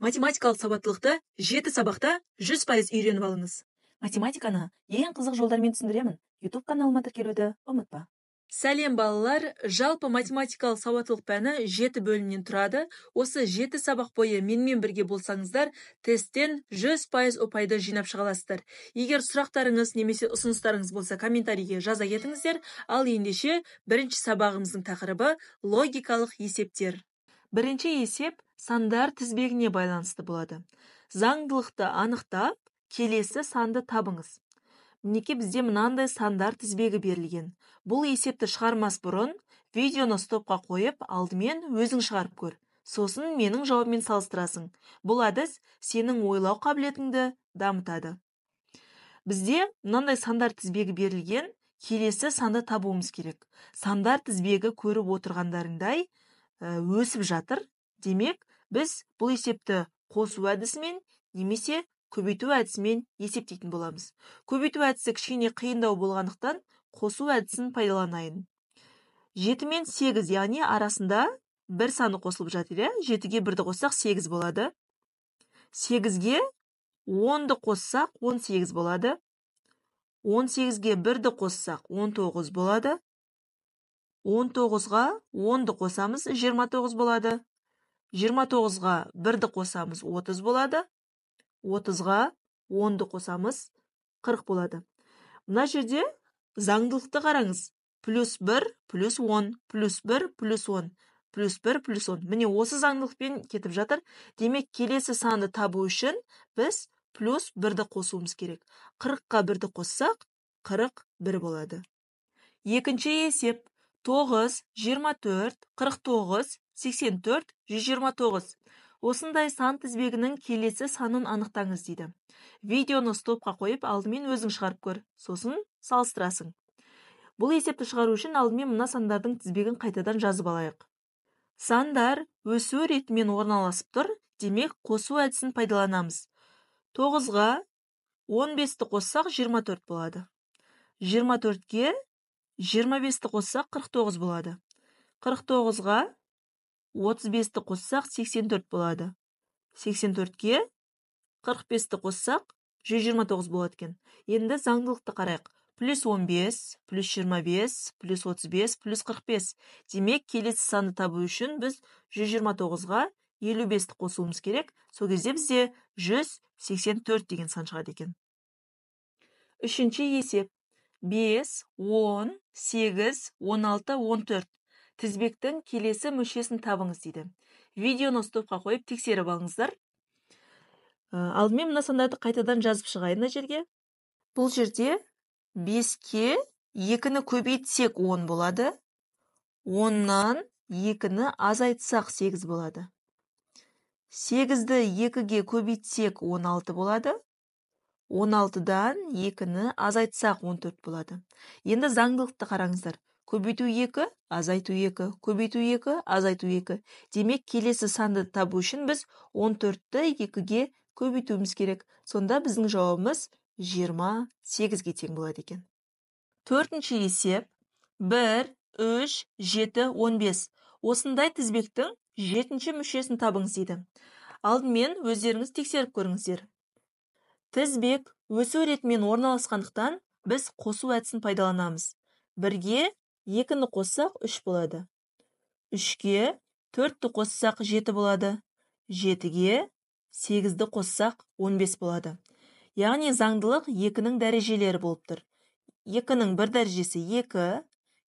Математикалық сауаттылықты 7 сабақта 100% үйреніп алыңыз. Математиканы ең қызық жолдармен түсіндіремін. YouTube каналыма тіркелуді ұмытпа. Сәлем балалар, жалпы математикалық сауаттылық пәні 7 бөлімнен тұрады. Осы 7 сабақ бойы менімен бірге болсаңыздар, тесттен 100% ұпайды жинап шығаласыздар. Егер сұрақтарыңыз немесе ұсыныстарыңыз болса, комментарийге жаза кетіңіздер. Ал ендеше бірінші сабағымыздың тақырыбы логикалық есептер. Бірінші есеп сандар тізбегіне байланысты болады. Заңдылықты анықтап, келесі санды табыңыз. Мінекей бізде мынандай сандар тізбегі берілген. Бұл есепті шығармас бұрын видеоны стопқа қойып, алдымен өзің шығарып көр. Сосын менің жауабымен салыстырасың. Бұл әдіс сенің ойлау қабілетіңді дамытады. Бізде мынандай сандар тізбегі берілген, келесі санды табуымыз керек. Сандар тізбегі көріп отырғандарыңдай өсіп жатыр. Демек, біз бұл есепті қосу әдісімен немесе көбейту әдісімен есептейтін боламыз. Көбейту әдісі кішкене қиындау болғандықтан қосу әдісін пайдаланайын. 7 мен 8, яғни арасында бір саны қосылып жатыр. 7-ге 1-ді қоссақ 8 болады. 8-ге 10-ды қоссақ 18 болады. 18-ге 1-ді қоссақ 19 болады. 19-ға 10-ды қосамыз 29 болады. 29-ға 1-ді қосамыз 30 болады. 30-ға 10-ды қосамыз 40 болады. Мына жерде заңдылықты қараңыз. Плюс 1, плюс 10, плюс 1, плюс 10, плюс 1, плюс 10. Міне осы заңдылықпен кетіп жатыр. Демек, келесі санды табу үшін біз плюс 1-ді қосуымыз керек. 40-қа 1-ді қоссақ 41 болады. Екінші есеп 9, 24, 49, 84, 129. Осындай сан тізбегінің келесі санын анықтаңыз дейді. Видеоны стопқа қойып, алдымен өзің шығарып көр, сосын салыстырасың. Бұл есепті шығару үшін алдымен мына сандардың тізбегін қайтадан жазып алайық. Сандар өсу ретімен орналасып тұр, демек қосу әдісін пайдаланамыз. 9-ға 15-ті қоссақ 24 болады. 24-ге 25-ті қоссақ 49 болады. 49-ға 35-ті қоссақ 84 болады. 84-ге 45-ті қоссақ 129 болады екен. Енді заңдылықты қарайық. Плюс 15, плюс 25, плюс 35, плюс 45. Демек, келесі санды табу үшін біз 129-ға 55-ті қосуымыз керек. Сол кезде бізде 184 деген сан шығады екен. Үшінші есеп 5, 10, 8, 16, 14. Тізбектің келесі мүшесін табыңыз дейді. Видеоны стопқа қойып тексеріп алыңыздар. Алдымен мына сандарды қайтадан жазып шығайын жерге. Бұл жерде 5-ке 2-ні көбейтсек 10 болады. 10-нан 2-ні азайтсақ 8 болады. 8-ді 2-ге көбейтсек 16 болады. 16-дан 2-ні азайтсақ 14 болады. Енді заңдылықты қараңыздар. Көбейту 2, азайту 2, көбейту 2, азайту 2. Демек, келесі санды табу үшін біз 14-ті 2-ге көбейтуіміз керек. Сонда біздің жауабымыз 28-ге тең болады екен. Төртінші есеп 1, 3, 7, 15. Осындай тізбектің 7-ші мүшесін табыңыз дейді. Алдымен өздеріңіз тексеріп көріңіздер. Тізбек өсу ретімен орналасқандықтан біз қосу әдісін пайдаланамыз. 1-ге 2-ні қоссақ 3 болады. 3-ге 4-ті қоссақ 7 болады. 7-ге 8-ді қоссақ 15 болады. Яғни заңдылық 2-нің дәрежелері болып тұр. 2-нің 1 дәрежесі 2,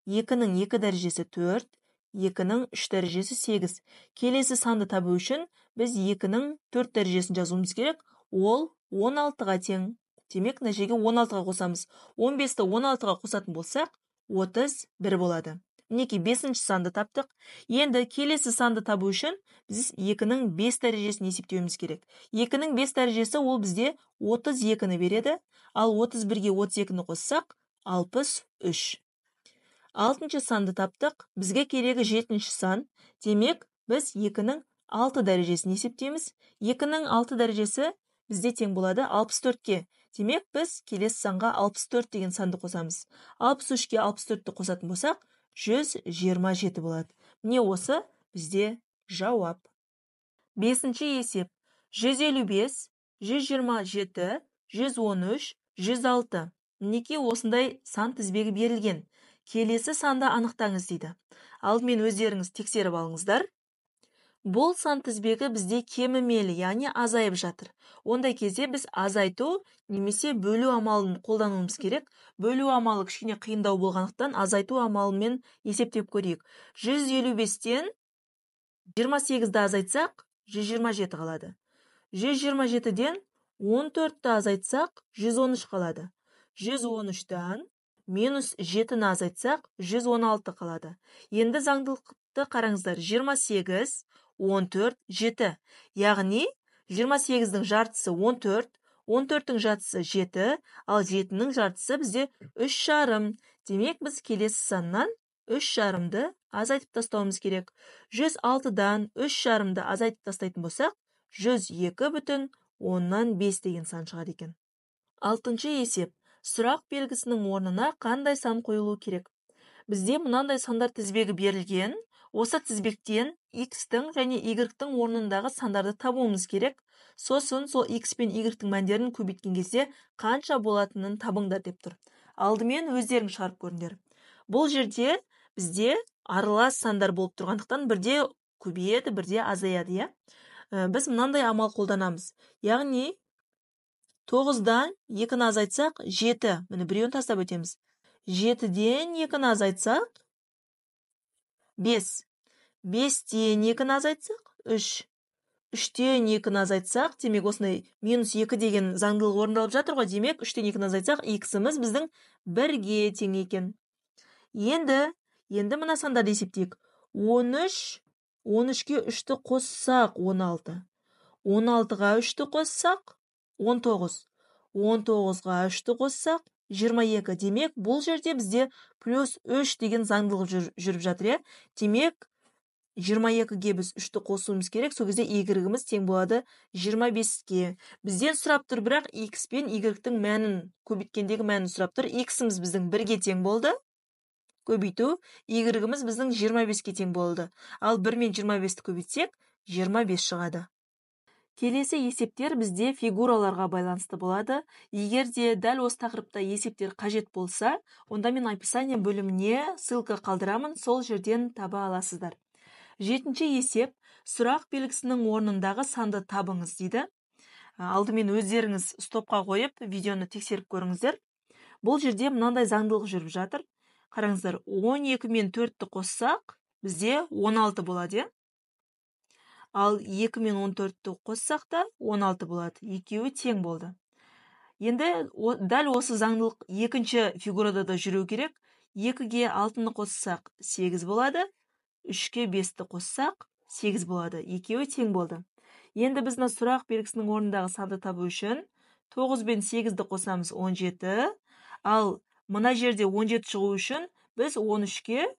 2-нің 2 дәрежесі 4, 2-нің 3 дәрежесі 8. Келесі санды табу үшін біз 2-нің 4 дәрежесін жазуымыз керек. Ол 16-ға тең. Демек, мына жерге 16-ға қосамыз. 15-ті 16-ға қосатын болсақ, 31 болады. Мінекей 5-ші санды таптық. Енді келесі санды табу үшін біз 2-нің 5 дәрежесін есептеуіміз керек. 2-нің 5 дәрежесі ол бізде 32-ні береді, ал 31-ге 32-ні қоссақ 63. 6-ші санды таптық. Бізге керегі 7-ші сан. Демек, біз 2-нің 6 дәрежесін есептейміз. 2-нің 6 дәрежесі бізде тең болады 64-ке. Демек, біз келесі санға 64 деген санды қосамыз. 63-ке 64-ті қосатын болсақ, 127 болады. Міне осы бізде жауап. 5-ші есеп 155, 127, 113, 106. Мінекей осындай сан тізбегі берілген. Келесі санды анықтаңыз дейді. Алдымен өздеріңіз тексеріп алыңыздар. Бұл сан тізбегі бізде кемімелі, яғни азайып жатыр. Ондай кезде біз азайту немесе бөлу амалын қолдануымыз керек. Бөлу амалы кішкене қиындау болғандықтан азайту амалымен есептеп көрейік. 155-тен 28-ді азайтсақ, 127 қалады. 127-ден 14-ті азайтсақ, 113 қалады. 113-тан минус 7-ні азайтсақ, 116 қалады. Енді заңдылықты қараңыздар. 28, 14, 7. Яғни 28-дің жартысы 14, 14-дің жартысы 7, ал 7-ның жартысы бізде 3,5. Демек біз келесі саннан 3,5-ді азайтып тастауымыз керек. 106-дан 3,5-ді азайтып тастайтын болсақ, 102,5 деген сан шығады екен. 6-шы есеп. Сұрақ белгісінің орнына қандай сан қойылу керек? Бізде мынандай сандар тізбегі берілген. Осы тізбектен x-тің және y-тің орнындағы сандарды табуымыз керек. Сосын сол x пен y-тің мәндерін көбейткен кезде қанша болатынын табыңдар деп тұр. Алдымен өздерің шығарып көріңдер. Бұл жерде бізде аралас сандар болып тұрғандықтан бірде көбейеді, бірде азаяды, иә? Біз мынандай амал қолданамыз. Яғни 9-дан 2-ні азайтсақ, 7. Міне біреуін тастап өтеміз. 7-ден 2-ні азайтсақ, 5. 5-тен 2-ні азайтсақ, 3. 3-тен 2-ні азайтсақ, демек осындай минус 2 деген заңдылық орындалып жатыр ғой. Демек 3-тен 2-ні азайтсақ, x-іміз біздің 1-ге тең екен. Енді мына сандарды есептейік. 13, 13-ке 3-ті қоссақ, 16. 16-ға 3-ті қоссақ, 19. 19-ға 3-ті қоссақ, 22. Демек, бұл жерде бізде плюс 3 деген заңдылық жүріп жатыр. Демек, 22-ге біз 3-ті қосуымыз керек. Сол кезде y-іміз тең болады 25-ге. Бізден сұрап тұр, бірақ x пен y-тің мәнін, көбейткендегі мәнін сұрап тұр. X-іміз біздің 1-ге тең болды. Көбейту, y-іміз біздің 25-ке тең болды. Ал 1 мен 25-ті көбейтсек, 25 шығады. Келесі есептер бізде фигураларға байланысты болады. Егер де дәл осы тақырыпта есептер қажет болса, онда мен описание бөліміне ссылка қалдырамын, сол жерден таба аласыздар. 7-ші есеп, сұрақ белгісінің орнындағы санды табыңыз дейді. Алдымен өздеріңіз стопқа қойып, видеоны тексеріп көріңіздер. Бұл жерде мынандай заңдылық жүріп жатыр. Қараңыздар, 12 мен 4-ті қоссақ, бізде 16 болады. Ал 2 мен 14-ті қоссақ та 16 болады. Екеуі тең болды. Енді дәл осы заңдылық екінші фигурада да жүру керек. 2-ге 6-ны қоссақ 8 болады. 3-ке 5-ті қоссақ 8 болады. Екеуі тең болды. Енді біз сұрақ белгісінің орнындағы санды табу үшін 9 бен 8-ді қосамыз 17. Ал мына жерде 17 шығу үшін біз 13-ке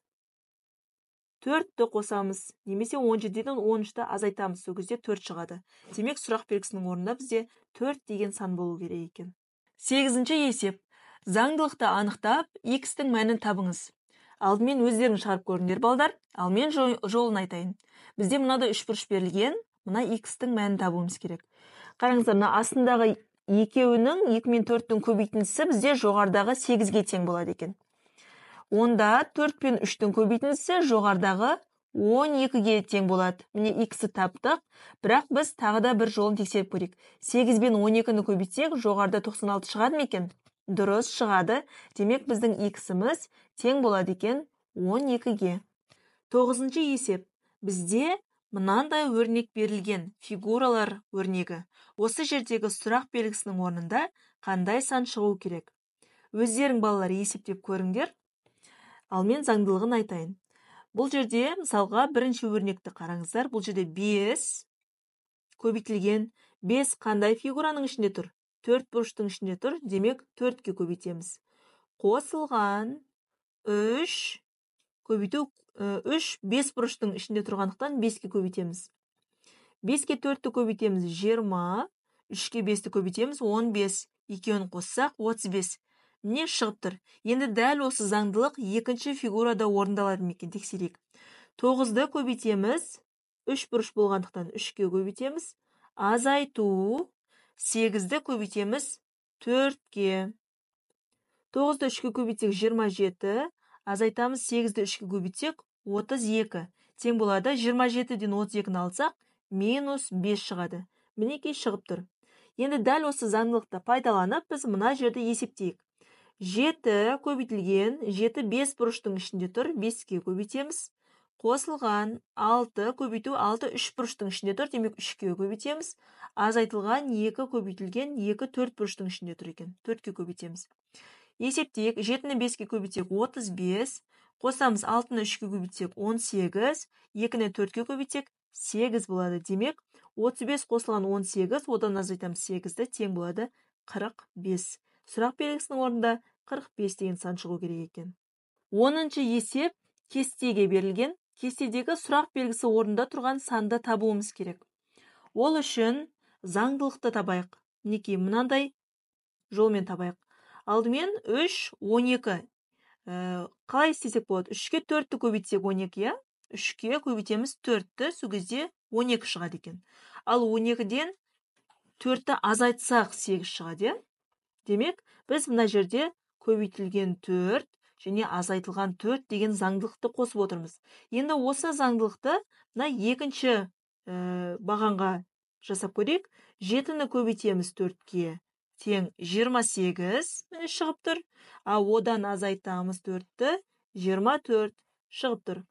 4-ті қосамыз. Немесе 17-ден 13-ті азайтамыз. Сол кезде 4 шығады. Демек, сұрақ белгісінің орнында бізде 4 деген сан болу керек екен. 8-ші есеп. Заңдылықты анықтап, x-тің мәнін табыңыз. Алдымен өздерің шығарып көріңдер, балдар. Ал мен жолын айтайын. Бізде мынада 3 бұрыш берілген, мына x-тің мәнін табуымыз керек. Қараңыздар, мына астындағы екеуінің 2 мен 4-тің көбейтіндісі бізде жоғарыдағы 8-ге тең болады екен. Онда 4 пен 3-тің көбейтіндісі жоғарыдағы 12-ге тең болады. Міне x-ті таптық, бірақ біз тағы да бір жолын тексеріп көрейік. 8 бен 12-ні көбейтсек, жоғарыда 96 шығады ма екен? Дұрыс шығады. Демек, біздің x-іміз тең болады екен 12-ге. 9-ші есеп. Бізде мынандай өрнек берілген, фигуралар өрнегі. Осы жердегі сұрақ белгісінің орнында қандай сан шығу керек? Өздерің балалар есептеп көріңдер. Ал мен заңдылығын айтайын. Бұл жерде, мысалға, бірінші өрнекті қараңыздар. Бұл жерде 5 көбейтілген. 5 қандай фигураның ішінде тұр? 4 бұрыштың ішінде тұр. Демек, 4-ке көбейтеміз. Қосылған 3 көбейту 3 5 бұрыштың ішінде тұрғандықтан 5-ке көбейтеміз. 5-ке 4-ті көбейтеміз 20, 3-ке 5-ті көбейтеміз 15, екеуін қоссақ 35. Не шығып тұр? Енді дәл осы заңдылық екінші фигурада орындалады ма екен, тексерейік. 9-ды көбейтеміз, 3 бұрыш болғандықтан 3-ке көбейтеміз, Азайту 8-ді көбейтеміз 4-ке. 9-ді 3-ке көбейтсек 27, азайтамыз 8-ді 3-ке көбейтсек 32. Тең болады 27-ден 32-ні алсақ, минус 5 шығады. Мінекей шығып тұр. Енді дәл осы заңдылықты пайдаланып, біз мына жерді есептейік. 7 көбейтілген, 7 5 бұрыштың ішінде тұр, 5-ке көбейтеміз. Қосылған 6 көбейту 6 3 бұрыштың ішінде тұр, демек 3-ке көбейтеміз. Азайтылған 2 көбейтілген 2 4 бұрыштың ішінде тұр екен, 4-ке көбейтеміз. Есептейік, 7-ні 5-ке көбейтсек 35, қосамыз 6-ны 3-ке көбейтсек 18, 2-ні 4-ке көбейтсек 8 болады. Демек, 35 қосылған 18, одан азайтамыз 8-ді, тең болады 45. Сұрақ белгісінің орнында 45 деген сан шығу керек екен. 10-шы есеп кестеге берілген. Кестедегі сұрақ белгісі орнында тұрған санды табуымыз керек. Ол үшін заңдылықты табайық. Мінекей мынандай жолмен табайық. Алдымен 3, 12. Қалай істесек болады? 3-ке 4-ті көбейтсек 12, я? 3-ке көбейтеміз 4-ті, сол кезде 12 шығады екен. Ал 12-ден 4-ті азайтсақ 8 шығады, я? Демек, біз мына жерде көбейтілген 4 және азайтылған 4 деген заңдылықты қосып отырмыз. Енді осы заңдылықты мына екінші бағанға жасап көрейік. 7-ні көбейтеміз 4-ке, тең 28, міне шығып тұр. Одан азайтамыз 4-ті, 24 шығып тұр.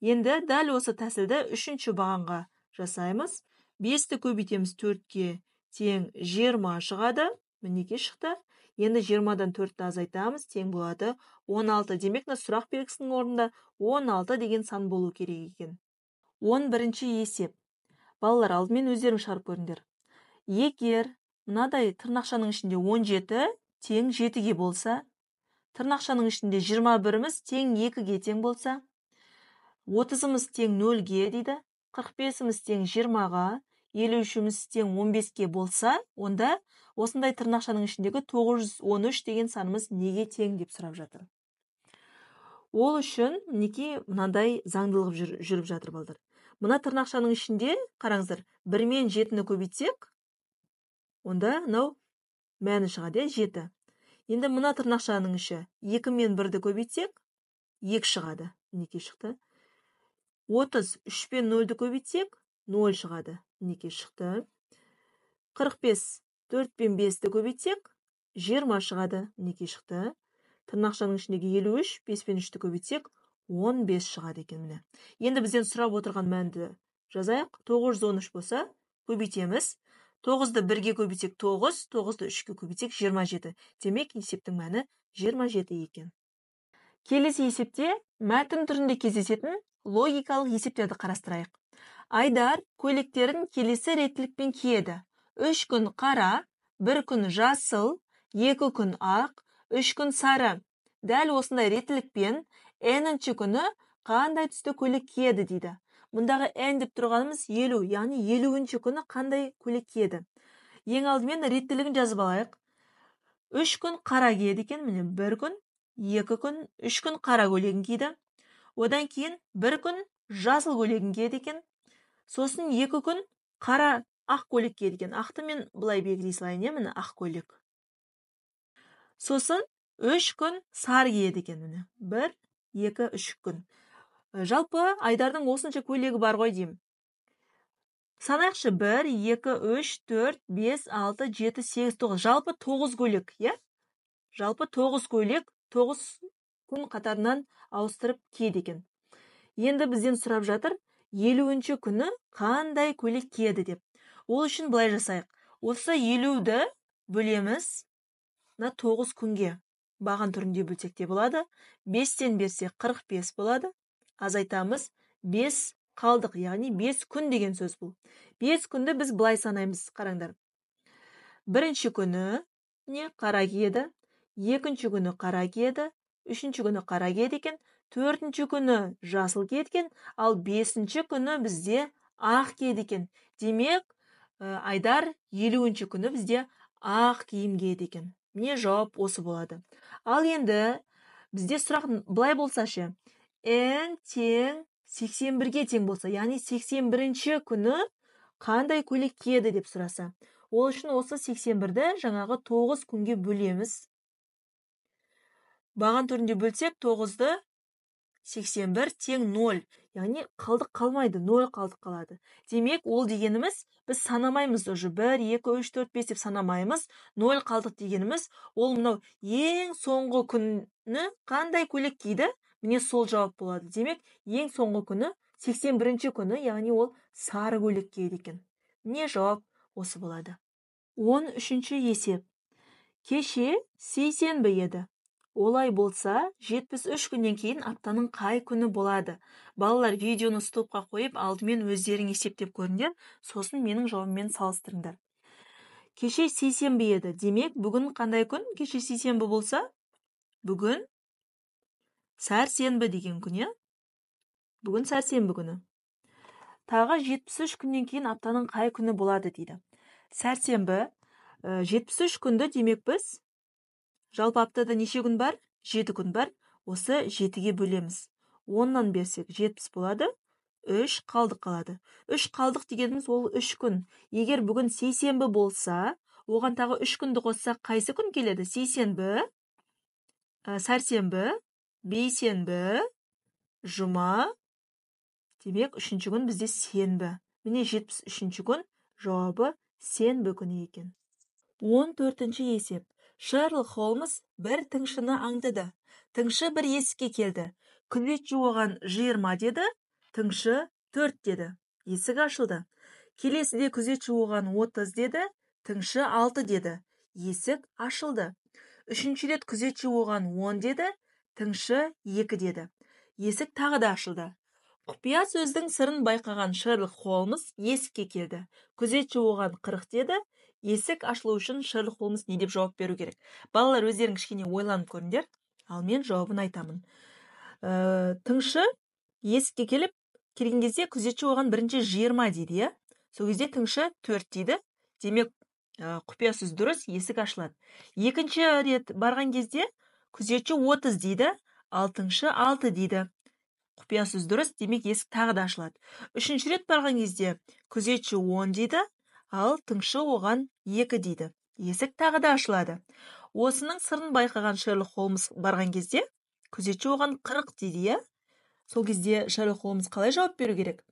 Енді дәл осы тәсілді үшінші бағанға жасаймыз. 5-ті көбейтеміз 4-ке, тең 20 шығады. Мінеке шықты. Енді 20-дан 4-ті азайтамыз, тең болады 16. Демек, сұрақ белгісінің орнында 16 деген сан болу керек екен. 11-ші есеп. Балалар, алдымен өздерің шығарып көріңдер. Егер мынадай тырнақшаның ішінде 17 тең 7-ге болса, тырнақшаның ішінде 21-іміз тең 2-ге тең болса, 30-ымыз тең 0-ге дейді, 45-іміз тең 20-ға, 53-іміз тең 15-ке болса, онда осындай тырнақшаның ішіндегі 913 деген санымыз неге тең деп сұрап жатыр. Ол үшін мінекей мынандай заңдылық жүріп жатыр, балдар. Мына тырнақшаның ішінде, қараңыздар, 1 мен 7-ні көбейтсек, онда мынау мәні шығады, 7. Енді мына тырнақшаның іші 2 мен 1-ді көбейтсек, 2 шығады. Мінекей шықты. 30 3 пен 0-ді көбейтсек, 0 шығады. Мінекей шықты. 45 4 пен 5-ді көбейтсек, 20 шығады. Мінекей шықты. Тырнақшаның ішіндегі 53, 5 пен 3-ді көбейтсек, 15 шығады екен. Міне. Енді бізден сұрап отырған мәнді жазайық. 913 болса, көбейтеміз. 9-ды 1-ге көбейтсек 9, 9-ды 3-ге көбейтсек 27. Демек, есептің мәні 27 екен. Келесі есепте мәтін түрінде кездесетін логикалық есептерді қарастырайық. Айдар көйлектерін келесі реттілікпен киеді. 3 күн қара, 1 күн жасыл, 2 күн ақ, 3 күн сары. Дәл осындай реттілікпен n-ші күні қандай түсті көйлек киеді дейді. Мұндағы n деп тұрғанымыз 50, яғни 50-ші күні қандай көйлек киеді. Ең алдымен реттілігін жазып алайық. 3 күн қара киеді екен, міне 1 күн, 2 күн, 3 күн қара көйлегін киді. Одан кейін 1 күн жасыл көйлегін киеді екен. Сосын 2 күн қара ақ көйлек киеді екен. Ақты мен былай белгілей салайын, міне ақ көйлек. Сосын 3 күн сары киеді екен, міне 1, 2, 3 күн. Жалпы Айдардың осынша көйлегі бар ғой деймін. Санайықшы 1, 2, 3, 4, 5, 6, 7, 8, 9. Жалпы 9 көйлек, е? Жалпы 9 көйлек 9 күн қатарынан ауыстырып киеді екен. Енді бізден сұрап жатыр, 50-ші күні қандай көйлек киеді деп. Ол үшін былай жасайық. Осы 50-ді бөлеміз 9 күнге. Баған түрінде бөлсек те болады. 5-тен берсек 45 болады. Азайтамыз 5 қалдық, яғни 5 күн деген сөз бұл. 5 күнді біз былай санаймыз, қараңдар. Бірінші күні қара киеді, екінші күні қара киеді, үшінші күні қара киеді екен, төртінші күні жасыл киеді екен, ал бесінші күні бізде ақ киеді екен. Демек, Айдар 50-ші күні бізде ақ киім киеді екен. Міне жауап осы болады. Ал енді бізде сұрақ былай болса ше, n тең 81-ге тең болса, яғни 81-ші күні қандай көйлек киеді деп сұраса. Ол үшін осы 81-ді жаңағы 9 күнге бөлеміз. Баған түрінде бөлсек 9-ды 81 тең 0. Яғни қалдық қалмайды, 0 қалдық қалады. Демек, ол дегеніміз, біз санамаймыз уже. 1, 2, 3, 4, 5 деп санамаймыз. 0 қалдық дегеніміз, ол мынау ең соңғы күні қандай көйлек киді? Міне сол жауап болады. Демек, ең соңғы күні 81-ші күні, яғни ол сары көйлек киеді екен. Не жауап осы болады. 13-ші есеп. Кеше сейсенбі еді. Олай болса, 73 күннен кейін аптаның қай күні болады? Балалар, видеоны стопқа қойып, алдымен өздерің есептеп көріңдер, сосын менің жауабыммен салыстырыңдар. Кеше сейсенбі еді. Демек, бүгін қандай күн? Кеше сейсенбі болса, бүгін сәрсенбі деген күн, иә? Бүгін сәрсенбі күні. Тағы 73 күннен кейін аптаның қай күні болады дейді. Сәрсенбі, 73 күнді демек біз жалпы аптада неше күн бар? 7 күн бар. Осы 7-ге бөлеміз. 10-нан берсек 70 болады. 3 қалдық қалады. 3 қалдық дегеніміз ол 3 күн. Егер бүгін сейсенбі болса, оған тағы 3 күнді қоссақ қайсы күн келеді? Сейсенбі, сәрсенбі, бейсенбі, жұма. Демек, 3-ші күн бізде сенбі. Міне 73-ші күн жауабы сенбі күні екен. 14-ші есеп. Шерлок Холмс бір тыңшыны аңдыды. Тыңшы бір есікке келді. Күзетші оған 20 деді, тыңшы 4 деді. Есік ашылды. Келесіде күзетші оған 30 деді, тыңшы 6 деді. Есік ашылды. Үшінші рет күзетші оған 10 деді, тыңшы 2 деді. Есік тағы да ашылды. Құпия сөздің сырын байқаған Шерлок Холмс есікке келді. Күзетші оған 40 деді. Есік ашылу үшін Шерлок Холмс не деп жауап беру керек? Балалар, өздерің кішкене ойланып көріңдер, ал мен жауабын айтамын. Тыңшы есікке келген кезде күзетші оған бірінші 20 дейді, иә? Сол кезде тыңшы 4 дейді. Демек, құпия сөз дұрыс, есік ашылады. Екінші рет барған кезде күзетші 30 дейді, ал тыңшы 6 дейді. Құпия сөз дұрыс, демек есік тағы да ашылады. Үшінші рет барған кезде күзетші 10 дейді, ал тыңшы оған 2 дейді. Есік тағы да ашылады. Осының сырын байқаған Шерлок Холмс барған кезде күзетші оған 40 дейді, иә? Сол кезде Шерлок Холмс қалай жауап беру керек?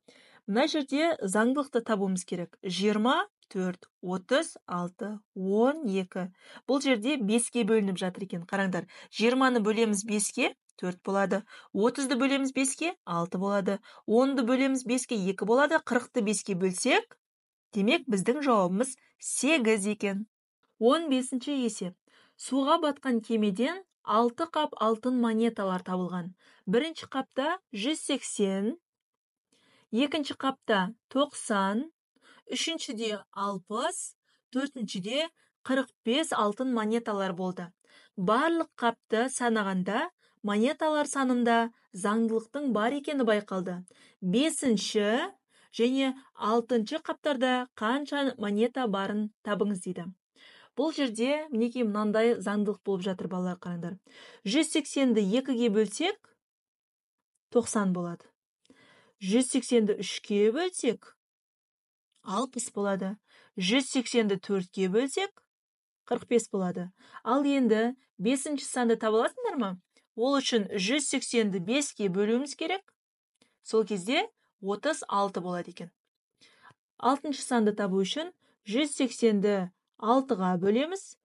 Мына жерде заңдылықты табуымыз керек. 24, 36, 12. Бұл жерде 5-ге бөлініп жатыр екен. Қараңдар, 20-ны бөлеміз 5-ге 4 болады. 30-ды бөлеміз 5-ге 6 болады. 10-ды бөлеміз 5-ге 2 болады. 40-ды 5-ге бөлсек, демек, біздің жауабымыз 8 екен. 15-ші есеп. Суға батқан кемеден 6 қап алтын монеталар табылған. Бірінші қапта 180, екінші қапта 90, үшіншіде 60, төртіншіде 45 алтын монеталар болды. Барлық қапты санағанда монеталар санында заңдылықтың бар екені байқалды. 5-ші және 6-шы қаптарда қанша монета барын табыңыз дейді. Бұл жерде мінекей мынандай заңдылық болып жатыр, балалар, қараңдар. 180-ді 2-ге бөлсек 90 болады. 180-ді 3-ге бөлсек 60 болады. 180-ді 4-ге бөлсек 45 болады. Ал енді 5-ші санды таба аласыңдар ма? Ол үшін 180-ді 5-ге бөлуіміз керек. Сол кезде 36 болады екен. 6-шы санды табу үшін 180-ді 6-ға бөлеміз.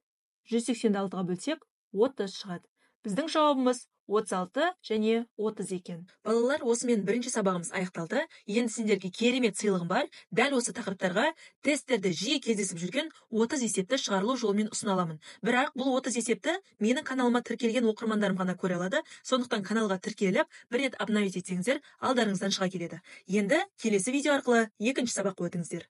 180-ді 6-ға бөлсек 30 шығады. Біздің жауабымыз 36 және 30 екен. Балалар, осымен бірінші сабағымыз аяқталды. Енді сендерге керемет сыйлығым бар. Дәл осы тақырыптарға тесттерді жиі кездесіп жүрген 30 есепті шығарылу жолымен ұсына аламын. Бірақ бұл 30 есепті менің каналыма тіркелген оқырмандарым ғана көре алады. Сондықтан каналға тіркеліп, бір рет обновить етсеңіздер, алдарыңыздан шыға келеді. Енді келесі видео арқылы екінші сабаққа өтіңіздер.